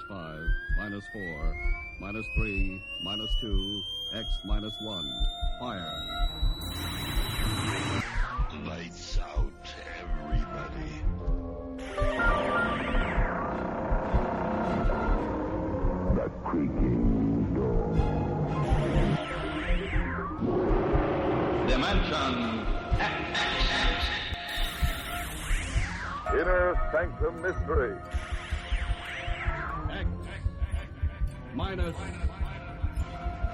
minus 5, minus 4, minus 3, minus 2, X minus 1. Fire. Lights out, everybody. The creaking door. Dimension X. Inner Sanctum Mystery. X minus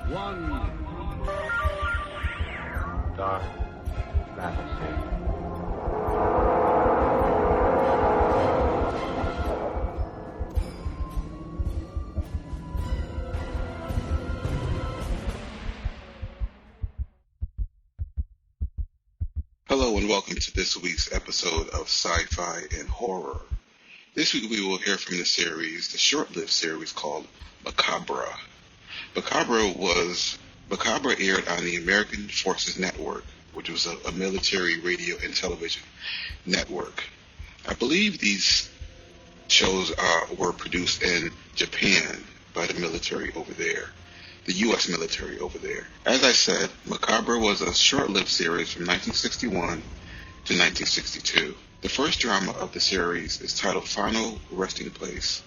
1. Dark fantasy. Hello and welcome to this week's episode of Sci-Fi and Horror. This week we will hear from the short-lived series called Macabre. Macabre aired on the American Forces Network, which was a military radio and television network. I believe these shows were produced in Japan by the military over there. The U.S. military over there. As I said, Macabre was a short-lived series from 1961 to 1962. The first drama of the series is titled Final Resting Place.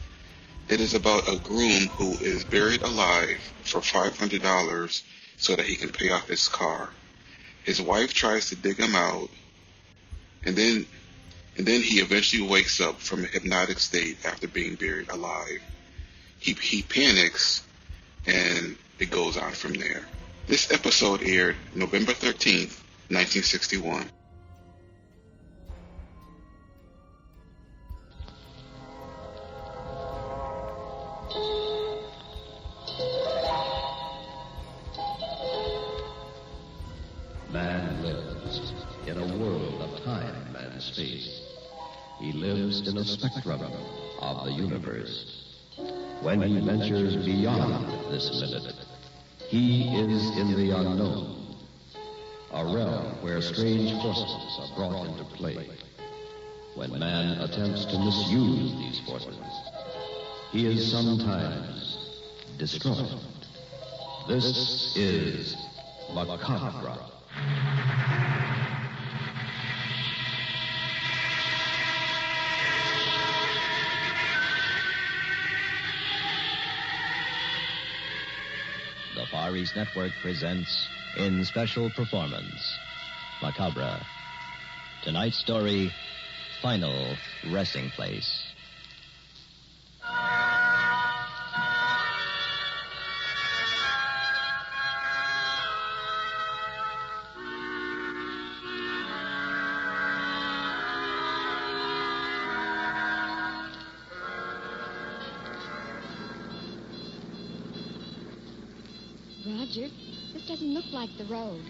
It is about a groom who is buried alive for $500 so that he can pay off his car. His wife tries to dig him out, and then he eventually wakes up from a hypnotic state after being buried alive. He panics, and it goes on from there. This episode aired November 13th, 1961. Man lives in a world of time and space. He lives in a spectrum of the universe. When he ventures beyond this limit, he is in the unknown, a realm where strange forces are brought into play. When man attempts to misuse these forces, he is sometimes destroyed. This is Macabre. The Far East Network presents, in special performance, Macabre. Tonight's story, Final Resting Place. Roger, this doesn't look like the road.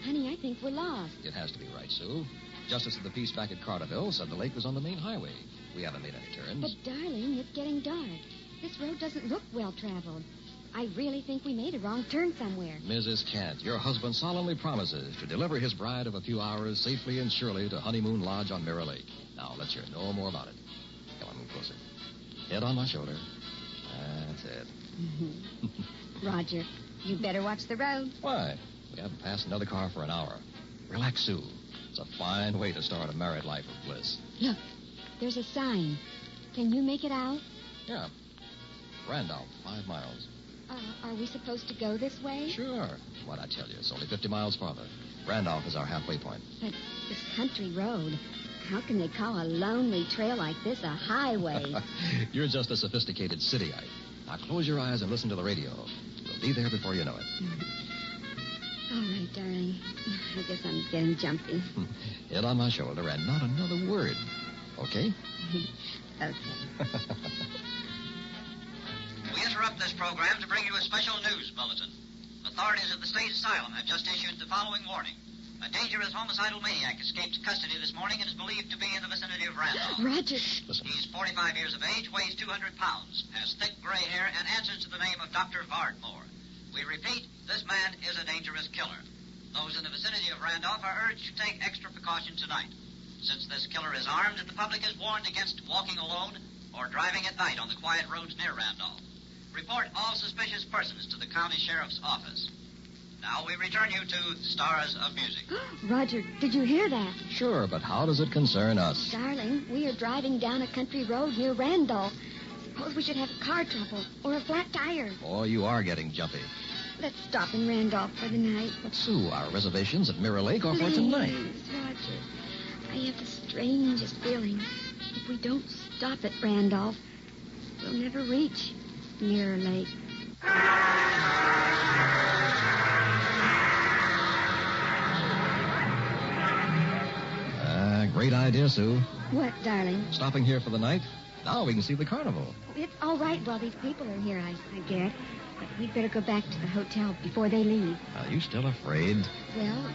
Honey, I think we're lost. It has to be right, Sue. Justice of the Peace back at Carterville said the lake was on the main highway. We haven't made any turns. But, darling, it's getting dark. This road doesn't look well-traveled. I really think we made a wrong turn somewhere. Mrs. Kent, your husband solemnly promises to deliver his bride of a few hours safely and surely to Honeymoon Lodge on Mirror Lake. Now, let's hear no more about it. Come on, move closer. Head on my shoulder. That's it. Roger, you better watch the road. Why? We haven't passed another car for an hour. Relax, Sue. It's a fine way to start a married life of bliss. Look, there's a sign. Can you make it out? Yeah. Randolph, 5 miles. Are we supposed to go this way? Sure. What'd I tell you? It's only 50 miles farther. Randolph is our halfway point. But this country road, how can they call a lonely trail like this a highway? You're just a sophisticated cityite. Now close your eyes and listen to the radio. We'll be there before you know it. All right, darling. I guess I'm getting jumpy. Head on my shoulder and not another word. Okay? Okay. We interrupt this program to bring you a special news bulletin. Authorities at the state asylum have just issued the following warning. A dangerous homicidal maniac escaped custody this morning and is believed to be in the vicinity of Randolph. Roger. Listen. He's 45 years of age, weighs 200 pounds, has thick gray hair, and answers to the name of Dr. Vardmore. We repeat, this man is a dangerous killer. Those in the vicinity of Randolph are urged to take extra precaution tonight. Since this killer is armed, the public is warned against walking alone or driving at night on the quiet roads near Randolph. Report all suspicious persons to the county sheriff's office. Now we return you to Stars of Music. Roger, did you hear that? Sure, but how does it concern us? Darling, we are driving down a country road near Randolph. Suppose we should have car trouble or a flat tire. Oh, you are getting jumpy. Let's stop in Randolph for the night. But, Sue, our reservations at Mirror Lake are for tonight. Please, Roger. I have the strangest feeling. If we don't stop at Randolph, we'll never reach Mirror Lake. Great idea, Sue. What, darling? Stopping here for the night? Now we can see the carnival. It's all right while these people are here, I get. But we'd better go back to the hotel before they leave. Are you still afraid? Well,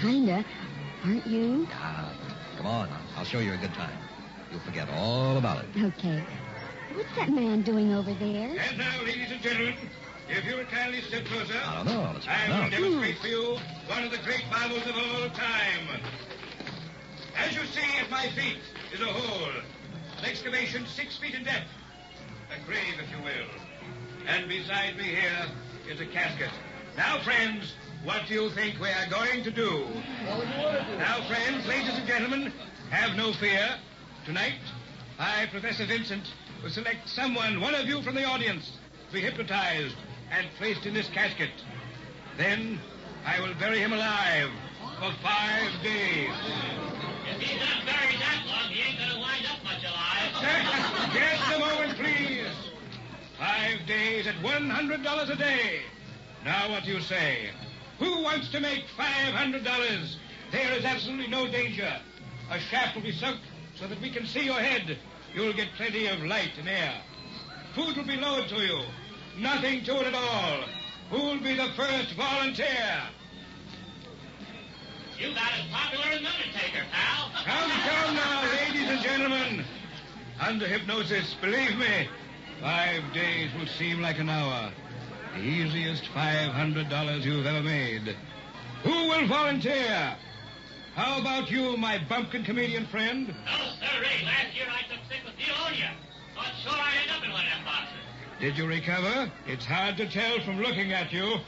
kinda. Aren't you? Come on. I'll show you a good time. You'll forget all about it. Okay. What's that man doing over there? And now, ladies and gentlemen, if you would kindly step closer, I don't know. Let's I find will out. demonstrate for you one of the great marvels of all time. As you see at my feet is a hole, an excavation 6 feet in depth, a grave, if you will. And beside me here is a casket. Now, friends, what do you think we are going to do? Now, friends, ladies and gentlemen, have no fear. Tonight, I, Professor Vincent, will select someone, one of you from the audience, to be hypnotized and placed in this casket. Then I will bury him alive for 5 days. If he's not buried that long, he ain't gonna wind up much alive. Just a moment, please. 5 days at $100 a day. Now, what do you say? Who wants to make $500? There is absolutely no danger. A shaft will be sunk so that we can see your head. You'll get plenty of light and air. Food will be lowered to you. Nothing to it at all. Who'll be the first volunteer? You got as popular as an undertaker, pal. Come now, ladies and gentlemen. Under hypnosis, believe me, 5 days will seem like an hour. The easiest $500 you've ever made. Who will volunteer? How about you, my bumpkin comedian friend? No, sirree. Last year I took sick with pneumonia. Thought sure I'd end up in one of them boxes. Did you recover? It's hard to tell from looking at you.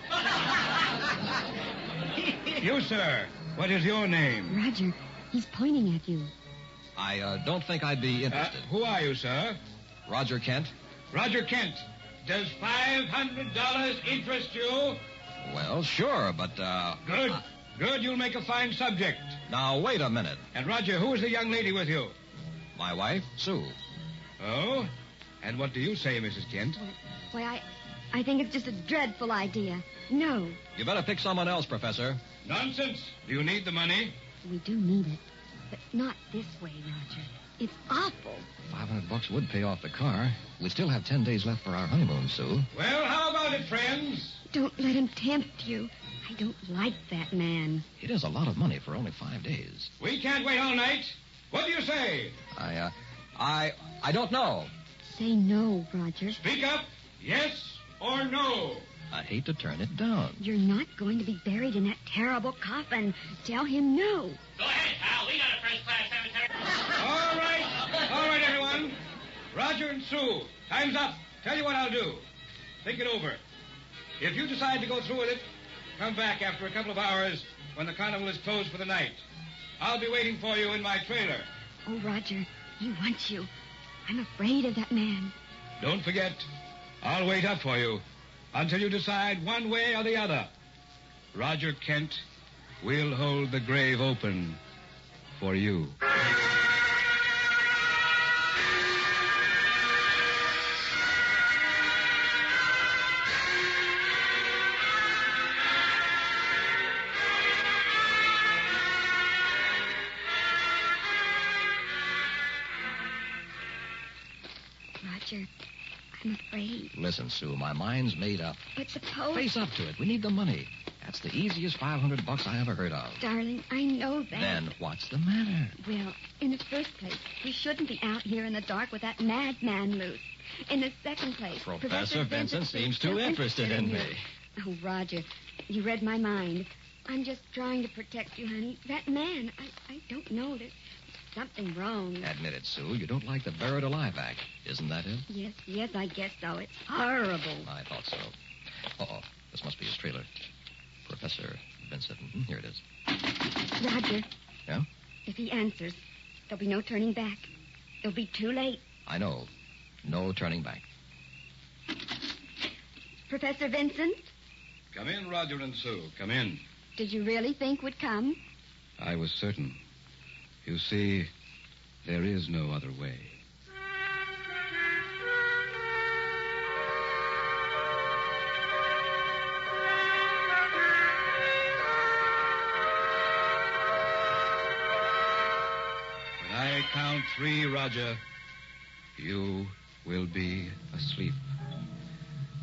You, sir, what is your name? Roger, he's pointing at you. I don't think I'd be interested. Who are you, sir? Roger Kent. Roger Kent. Does $500 interest you? Well, sure, but, Good. Good, you'll make a fine subject. Now, wait a minute. And, Roger, who is the young lady with you? My wife, Sue. Oh? And what do you say, Mrs. Kent? Why, I think it's just a dreadful idea. No. You better pick someone else, Professor. Nonsense. Do you need the money? We do need it. But not this way, Roger. It's awful. $500 would pay off the car. We still have 10 days left for our honeymoon, Sue. Well, how about it, friends? Don't let him tempt you. I don't like that man. It is a lot of money for only 5 days. We can't wait all night. What do you say? I don't know. Say no, Roger. Speak up. Yes or no? I'd hate to turn it down. You're not going to be buried in that terrible coffin. Tell him no. Go ahead, pal. We got a first-class cemetery. All right, everyone. Roger and Sue, time's up. Tell you what I'll do. Think it over. If you decide to go through with it, come back after a couple of hours when the carnival is closed for the night. I'll be waiting for you in my trailer. Oh, Roger, he wants you. I'm afraid of that man. Don't forget, I'll wait up for you until you decide one way or the other. Roger Kent will hold the grave open for you. Roger, I'm afraid. Listen, Sue, my mind's made up. But suppose... Face up to it. We need the money. That's the easiest $500 I ever heard of. Darling, I know that. Then what's the matter? Well, in the first place, we shouldn't be out here in the dark with that madman loose. In the second place... Professor Vincent seems too interested in me. Oh, Roger, you read my mind. I'm just trying to protect you, honey. That man, I don't know that... something wrong. Admit it, Sue. You don't like the buried alive act. Isn't that it? Yes, I guess so. It's horrible. I thought so. Uh-oh. This must be his trailer. Professor Vincent. Here it is. Roger. Yeah? If he answers, there'll be no turning back. It'll be too late. I know. No turning back. Professor Vincent? Come in, Roger and Sue. Come in. Did you really think we'd come? I was certain. You see, there is no other way. When I count 3, Roger, you will be asleep.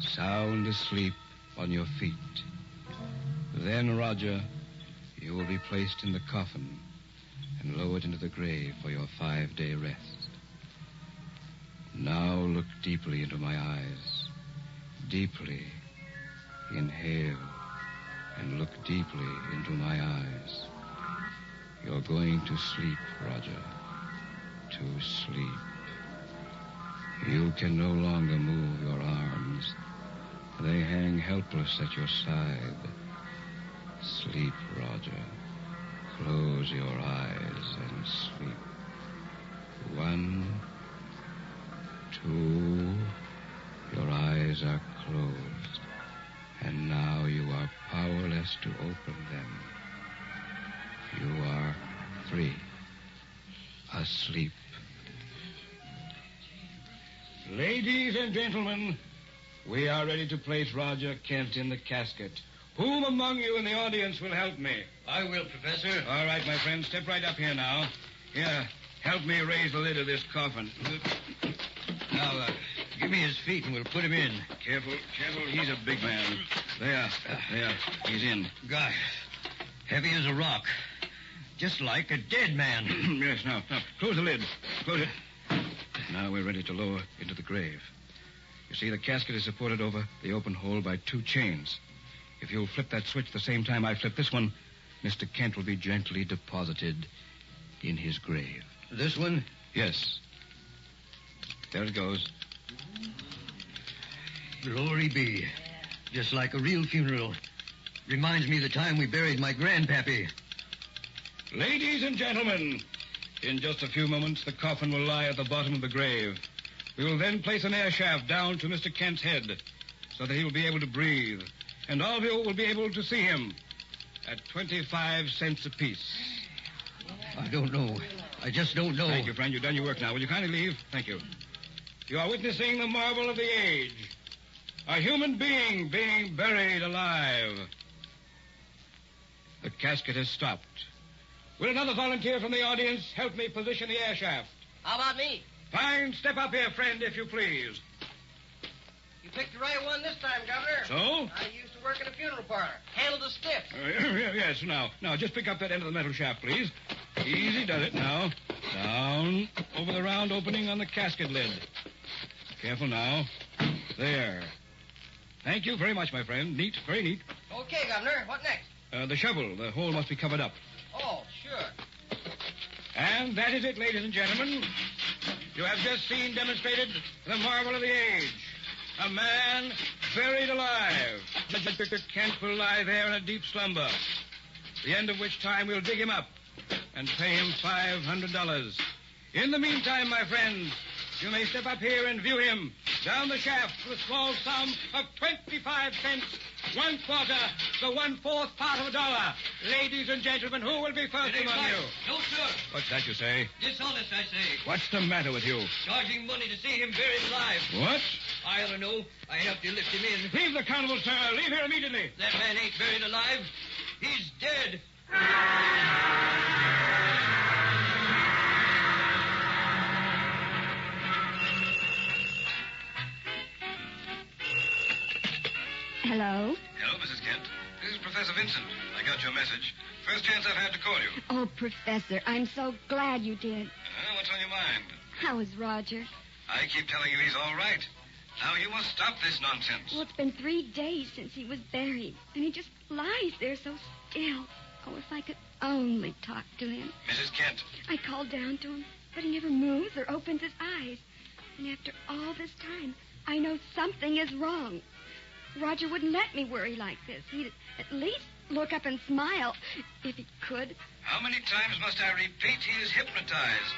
Sound asleep on your feet. Then, Roger, you will be placed in the coffin and lowered into the grave for your 5-day rest. Now look deeply into my eyes. Deeply. Inhale and look deeply into my eyes. You're going to sleep, Roger. To sleep. You can no longer move your arms. They hang helpless at your side. Sleep, Roger. Close your eyes and sleep. 1, 2. Your eyes are closed. And now you are powerless to open them. You are 3. Asleep. Ladies and gentlemen, we are ready to place Roger Kent in the casket. Whom among you in the audience will help me? I will, Professor. All right, my friend, step right up here now. Here, help me raise the lid of this coffin. Now, give me his feet and we'll put him in. Careful. He's a big man. There. He's in. God, heavy as a rock. Just like a dead man. Yes, now, close the lid. Close it. Now we're ready to lower into the grave. You see, the casket is supported over the open hole by 2 chains. If you'll flip that switch the same time I flip this one, Mr. Kent will be gently deposited in his grave. This one? Yes. There it goes. Glory be. Just like a real funeral. Reminds me of the time we buried my grandpappy. Ladies and gentlemen, in just a few moments, the coffin will lie at the bottom of the grave. We will then place an air shaft down to Mr. Kent's head so that he will be able to breathe. And all of you will be able to see him at 25 cents apiece. I don't know. I just don't know. Thank you, friend. You've done your work now. Will you kindly leave? Thank you. You are witnessing the marvel of the age. A human being being buried alive. The casket has stopped. Will another volunteer from the audience help me position the air shaft? How about me? Fine. Step up here, friend, if you please. You picked the right one this time, Governor. So? I used to work in a funeral parlor. Handled the stiffs. Yes, now, just pick up that end of the metal shaft, please. Easy does it now. Down over the round opening on the casket lid. Careful now. There. Thank you very much, my friend. Neat, very neat. Okay, Governor. What next? The shovel. The hole must be covered up. Oh, sure. And that is it, ladies and gentlemen. You have just seen demonstrated the marvel of the age. A man buried alive. Mr. Kent will lie there in a deep slumber, the end of which time we'll dig him up and pay him $500. In the meantime, my friends, you may step up here and view him down the shaft for a small sum of 25 cents, 1/4 to 1/4 part of $1. Ladies and gentlemen, who will be first among you? No, sir. What's that you say? Dishonest, I say. What's the matter with you? Charging money to see him buried alive. What? I ought to know. I helped you lift him in. Leave the constable, sir. Leave here immediately. That man ain't buried alive. He's dead. Hello? Hello, Mrs. Kent. This is Professor Vincent. I got your message. First chance I've had to call you. Oh, Professor, I'm so glad you did. What's on your mind? How is Roger? I keep telling you he's all right. Now you must stop this nonsense. Well, it's been 3 days since he was buried, and he just lies there so still. Oh, if I could only talk to him. Mrs. Kent. I called down to him, but he never moves or opens his eyes. And after all this time, I know something is wrong. Roger wouldn't let me worry like this. He'd at least look up and smile, if he could. How many times must I repeat he is hypnotized?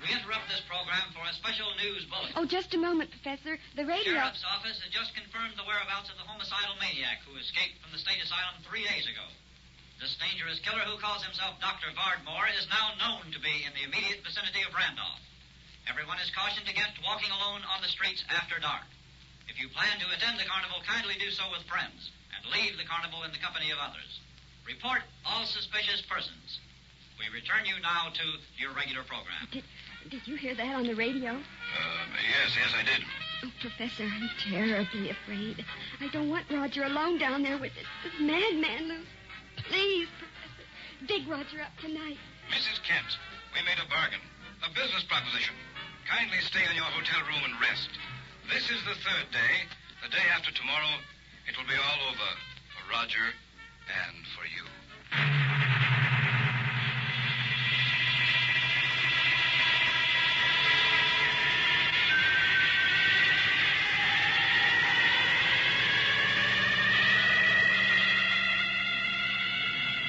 We interrupt this program for a special news bulletin. Oh, just a moment, Professor. The radio... Sheriff's office has just confirmed the whereabouts of the homicidal maniac who escaped from the state asylum 3 days ago. This dangerous killer who calls himself Dr. Vardmore is now known to be in the immediate vicinity of Randolph. Everyone is cautioned against walking alone on the streets after dark. If you plan to attend the carnival, kindly do so with friends, and leave the carnival in the company of others. Report all suspicious persons. We return you now to your regular program. Did you hear that on the radio? Yes, I did. Oh, Professor, I'm terribly afraid. I don't want Roger alone down there with this madman, Lou. Please, Professor, dig Roger up tonight. Mrs. Kent, we made a bargain, a business proposition. Kindly stay in your hotel room and rest. This is the 3rd day. The day after tomorrow, it will be all over for Roger and for you.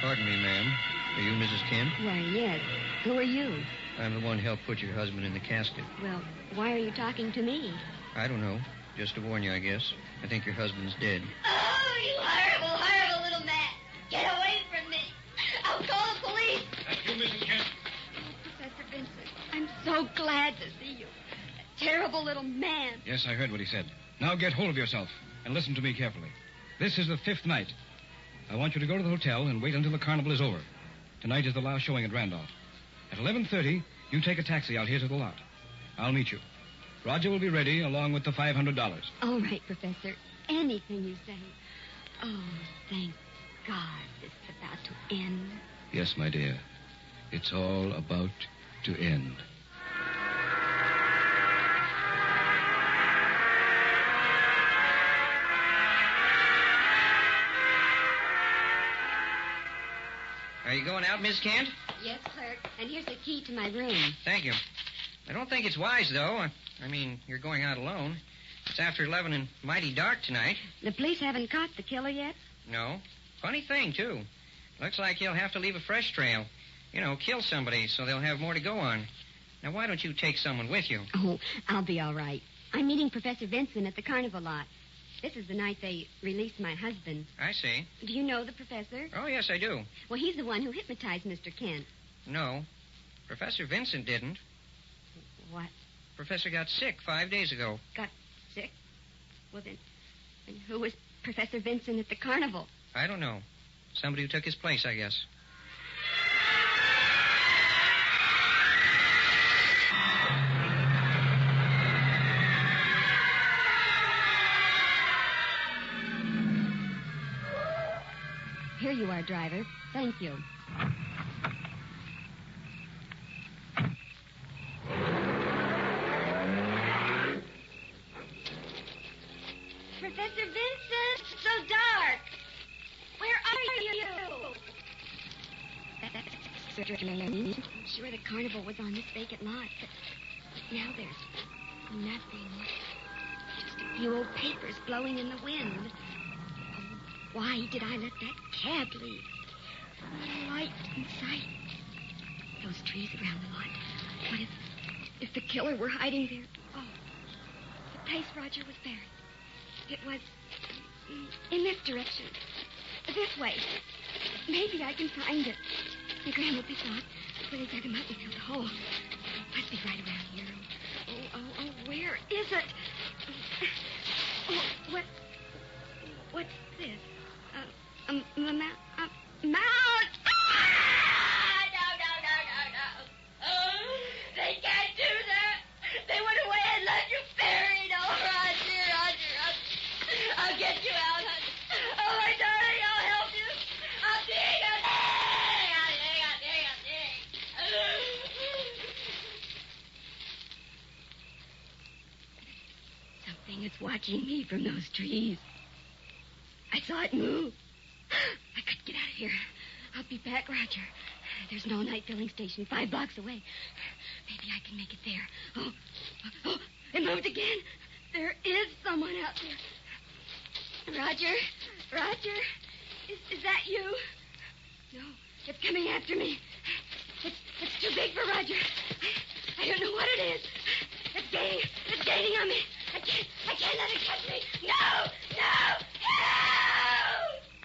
Pardon me, ma'am. Are you Mrs. Kent? Why, yes. Who are you? I'm the one who helped put your husband in the casket. Well, why are you talking to me? I don't know. Just to warn you, I guess. I think your husband's dead. Oh, you horrible, horrible little man. Get away from me. I'll call the police. That's you, Mrs. Kent. Oh, Professor Vincent, I'm so glad to see you. A terrible little man. Yes, I heard what he said. Now get hold of yourself and listen to me carefully. This is the 5th night. I want you to go to the hotel and wait until the carnival is over. Tonight is the last showing at Randolph. At 11:30, you take a taxi out here to the lot. I'll meet you. Roger will be ready along with the $500. All right, Professor. Anything you say. Oh, thank God this is about to end. Yes, my dear. It's all about to end. Are you going out, Miss Kent? Yes, clerk. And here's the key to my room. Thank you. I don't think it's wise, though. I mean, you're going out alone. It's after 11 and mighty dark tonight. The police haven't caught the killer yet? No. Funny thing, too. Looks like he'll have to leave a fresh trail. You know, kill somebody so they'll have more to go on. Now, why don't you take someone with you? Oh, I'll be all right. I'm meeting Professor Vincent at the carnival lot. This is the night they released my husband. I see. Do you know the professor? Oh, yes, I do. Well, he's the one who hypnotized Mr. Kent. No. Professor Vincent didn't. What? Professor got sick 5 days ago. Got sick? Well, then who was Professor Vincent at the carnival? I don't know. Somebody who took his place, I guess. Here you are, driver. Thank you. Professor Vincent, it's so dark. Where are you? I'm sure the carnival was on this vacant lot, but now there's nothing. Just a few old papers blowing in the wind. Oh, why did I let that cab leave? No light in sight. Those trees around the lot. What if the killer were hiding there? Oh, the place Roger was buried. It was in this direction. This way. Maybe I can find it. And Graham will be thought when he dug him up and filled the hole. Must be right around here. Oh, where is it? Oh, what's this? A mount? Ah! No. Oh, they can't do that. They went away and left you buried. Oh, Roger. I'll get you out, honey. Oh, my darling, I'll help you. I'll dig. Something is watching me from those trees. I saw it move. I couldn't get out of here. I'll be back, Roger. There's no night filling station 5 blocks away. Maybe I can make it there. Oh, it moved again. There is someone out there. Roger? Is that you? No, it's coming after me. It's too big for Roger. I don't know what it is. It's gaining on me. I can't let it catch me. No!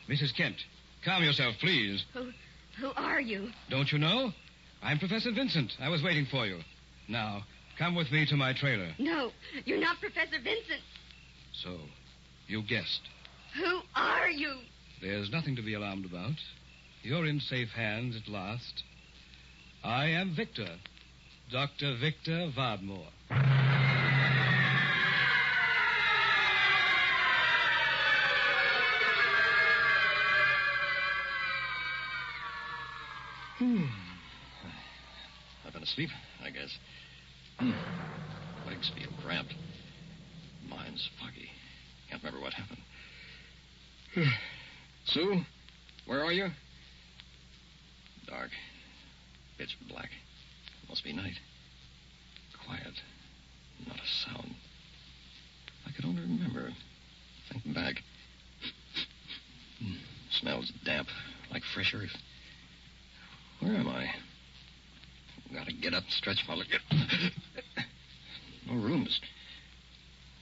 Mrs. Kent, calm yourself, please. Who are you? Don't you know? I'm Professor Vincent. I was waiting for you. Now, come with me to my trailer. No, you're not Professor Vincent. So, you guessed. Who are you? There's nothing to be alarmed about. You're in safe hands at last. I am Victor. Dr. Victor Vardmore. I've been asleep, I guess. Legs feel cramped. Mind's foggy. Can't remember what happened. Sue, where are you? Dark. Pitch black. Must be night. Quiet. Not a sound. I could only remember. Think back. Smells damp, like fresh earth. Where am I? Gotta get up and stretch my leg. No room to...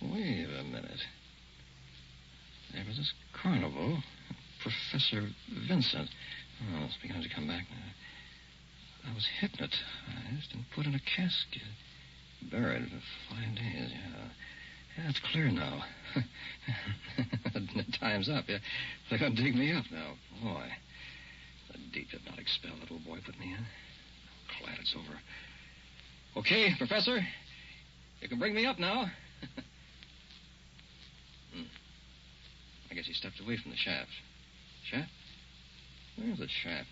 Wait a minute. There was this carnival. Professor Vincent. Oh, it's beginning to come back now. I was hypnotized and put in a casket. Buried for 5 days, yeah, it's clear now. The time's up, yeah. They're going to dig me up now. Boy, the deep did not expel that little boy put me in. Glad it's over. Okay, Professor. You can bring me up now. I guess he stepped away from the shaft. Shaft? Where's the shaft?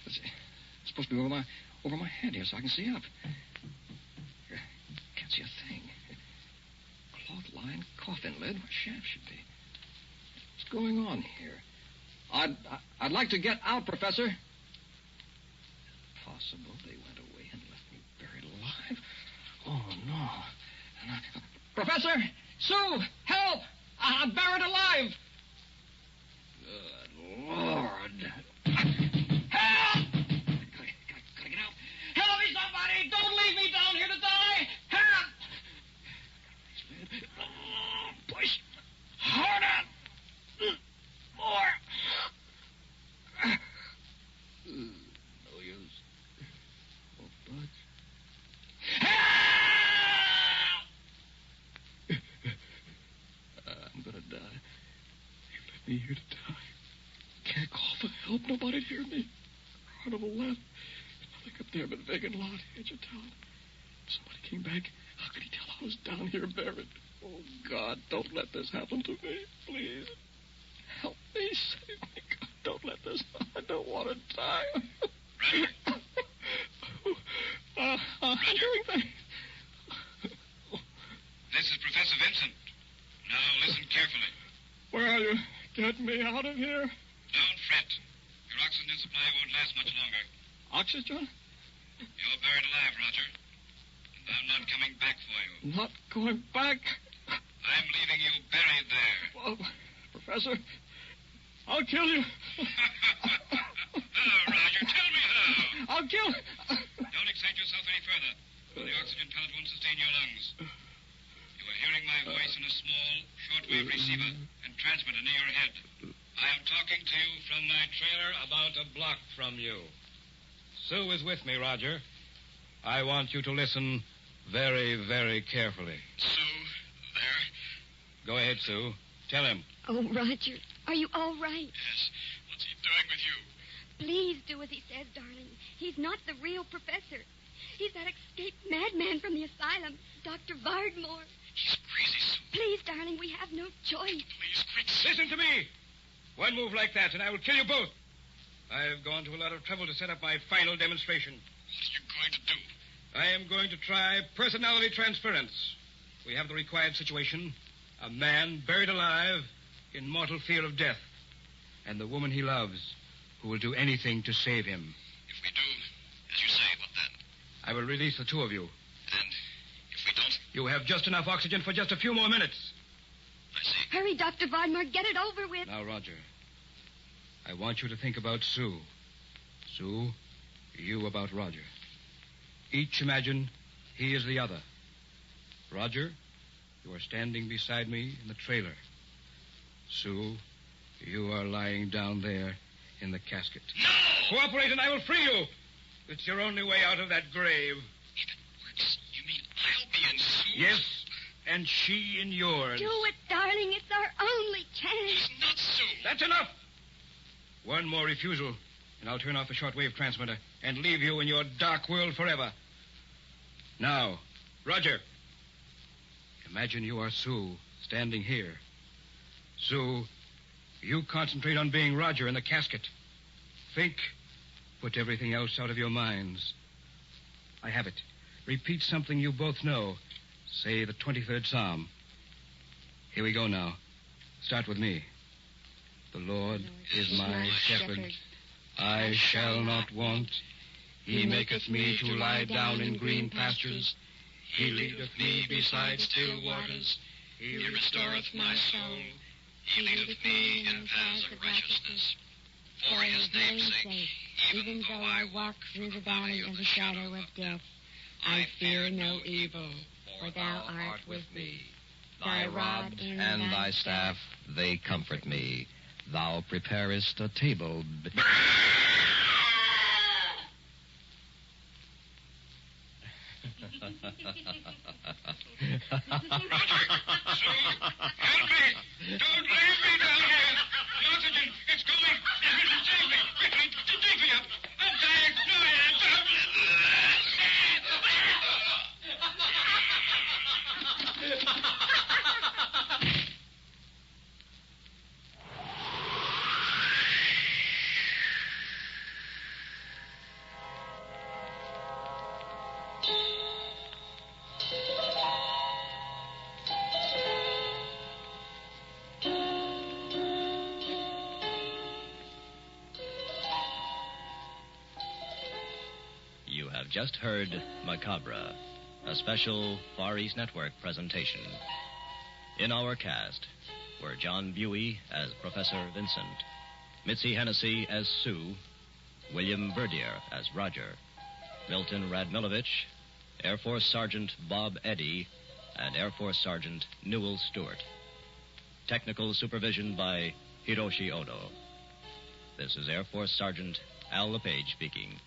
It's supposed to be over my head here so I can see up. Can't see a thing. Cloth-lined coffin lid where shaft should be. What's going on here? I'd like to get out, Professor. Possible they went away and left me buried alive? Oh, no. Professor! Sue! Help! I'm buried alive! Good Lord. Help! Gotta get out. Help me, somebody! Don't leave me down here to die! Help! Push harder! More! No use. Won't budge. Help! I'm gonna die. You left me here to die. Can't call for help. Nobody'd hear me. Carnival left. Nothing up there but a vacant lot, edge of town. If somebody came back, how could he tell I was down here buried? Oh, God, don't let this happen to me, please. Help me, save me. God, don't let this... I don't want to die. I'm doing things. This is Professor Vincent. Now listen carefully. Where are you? Get me out of here. Don't fret. Your oxygen supply won't last much longer. Oxygen? You're buried alive, Roger. And I'm not coming back for you. Not going back? I'm leaving you buried there. Well, Professor, I'll kill you. Roger, tell me how. I'll kill... Don't excite yourself any further. The oxygen pellet won't sustain your lungs. You are hearing my voice in a small, shortwave receiver and transmitter near your head. I am talking to you from my trailer about a block from you. Sue is with me, Roger. I want you to listen very, very carefully. Sue, there? Go ahead, Sue. Tell him. Oh, Roger, are you all right? Yes. What's he doing with you? Please do as he says, darling. He's not the real professor. He's that escaped madman from the asylum, Dr. Vardmore. He's crazy, Sue. Please, darling, we have no choice. Please, quick. Listen to me. One move like that, and I will kill you both. I've gone to a lot of trouble to set up my final demonstration. What are you going to do? I am going to try personality transference. We have the required situation. A man buried alive in mortal fear of death. And the woman he loves, who will do anything to save him. If we do, as you say, what then? I will release the two of you. And if we don't? You have just enough oxygen for just a few more minutes. I see. Hurry, Dr. Vodmore. Get it over with. Now, Roger, I want you to think about Sue. Sue, you about Roger. Each imagine he is the other. Roger, you are standing beside me in the trailer. Sue, you are lying down there in the casket. No! Cooperate and I will free you. It's your only way out of that grave. If it works, you mean I'll be in Sue's? Yes, and she in yours. Do it, darling. It's our only chance. He's not Sue. That's enough. One more refusal, and I'll turn off the shortwave transmitter and leave you in your dark world forever. Now, Roger, imagine you are Sue standing here. Sue, you concentrate on being Roger in the casket. Think. Put everything else out of your minds. I have it. Repeat something you both know. Say the 23rd Psalm. Here we go now. Start with me. The Lord is my shepherd. I shall not want. He maketh me to lie down in green pastures. He leadeth me beside still waters. He restoreth my soul. He leadeth me in paths of righteousness. For his name's sake, even though I walk through the valley of the shadow of death, I fear no evil, for thou art with me. Thy rod and thy staff, they comfort me. Thou preparest a table. Roger, Sue, help me! Don't leave me down here! The oxygen, it's going! Take me! Quickly, take me up! I'm dying! No, You have just heard Macabre, a special Far East Network presentation. In our cast were John Buey as Professor Vincent, Mitzi Hennessy as Sue, William Verdier as Roger, Milton Radmilovich, Air Force Sergeant Bob Eddy, and Air Force Sergeant Newell Stewart. Technical supervision by Hiroshi Odo. This is Air Force Sergeant Al LePage speaking.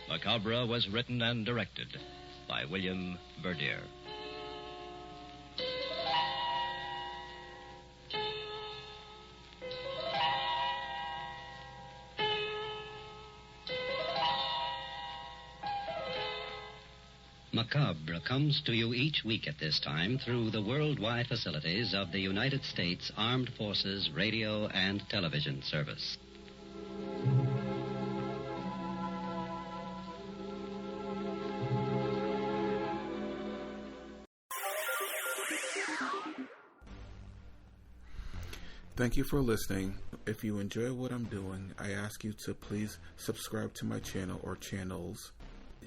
Macabre was written and directed by William Verdier. Macabre comes to you each week at this time through the worldwide facilities of the United States Armed Forces Radio and Television Service. Thank you for listening. If you enjoy what I'm doing, I ask you to please subscribe to my channel or channels.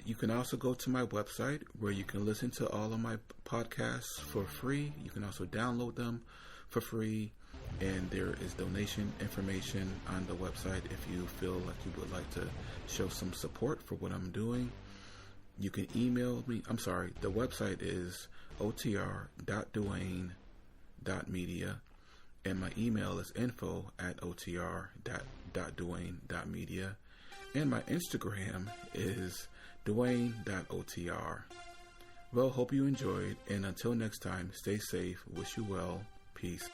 You can also go to my website where you can listen to all of my podcasts for free. You can also download them for free. And there is donation information on the website if you feel like you would like to show some support for what I'm doing. You can email me. The website is otr.duane.media. And my email is info@otr.duane.media. And my Instagram is duane.otr. Well, hope you enjoyed. And until next time, stay safe. Wish you well. Peace.